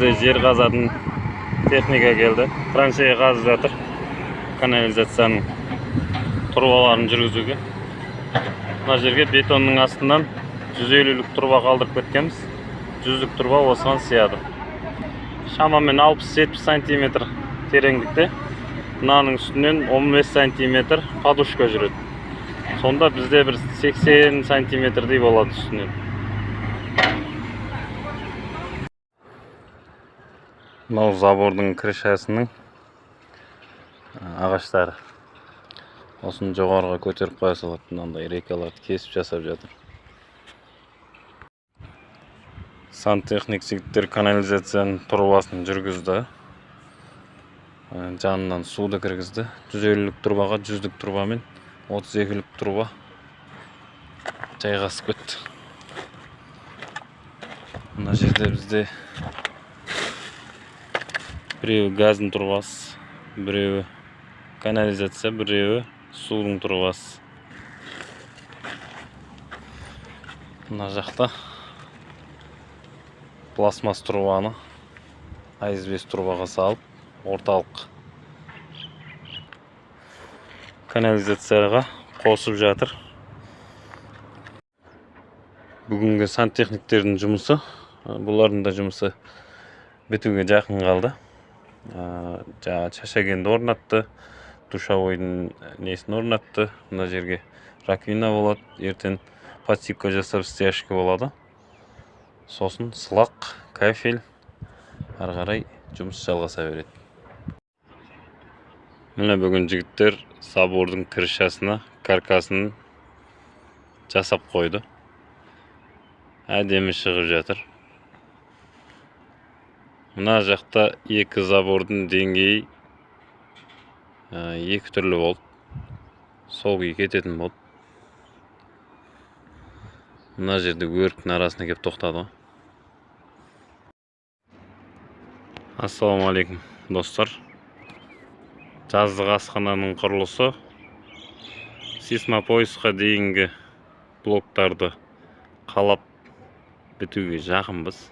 Bizde жер қазатын техника келді. Траншея қазып жатыр. Канализацияның трубаларын жүргізуге. Мына жерге бетонның астынан 150-лік труба қалдырып кеткенбіз. 100-лік труба осыған сияды. Шамамен 60-70 сантиметр тереңдікте. Мынаның үстінен 15 сантиметр подушка жүреді. Сонда бізде бір 80 сантиметрдей болады үстінен. Мынау забордың крышасының ағаштары. Осыны жоғарыға көтеріп қоя салады. Мынандай рейкаларды кесіп жасап жатыр. Сантехник жігіттер канализацияның трубасын жүргізді. Жанынан суды кіргізді. 150-лік трубаға 100-лік трубамен 32-лік труба жайғасып кетті. Мына жерде бізде біреуі газдың трубасы, біреуі канализация, біреуі судың трубасы. Мына жақта пластмасс трубаны А5 трубаға салып, орталық канализацияға қосып жатыр. Бүгінгі сантехниктердің жұмысы, бұлардың да жұмысы бітуге жақын қалды. Шашагенді орнатты, душевойдың несін орнатты. Мына жерге раковина болады, ертең подсипка жасап стяжка болады. Сосын сылақ, кафель, ары қарай жұмыс жалғаса береді. Міне бүгін жігіттер забордың крышасына каркасын жасап қойды. Әдемі шығып жатыр. Мына жақта екі забордың деңгейі екі түрлі болды. Сол күй кететін болды. Мына жерде өріктің арасына кеп тоқтады. Ассаламалейкум достар. Жаздық асхананың құрылысы сейсмопоисқа дейінгі блоктарды қалап бітуге жақынбыз.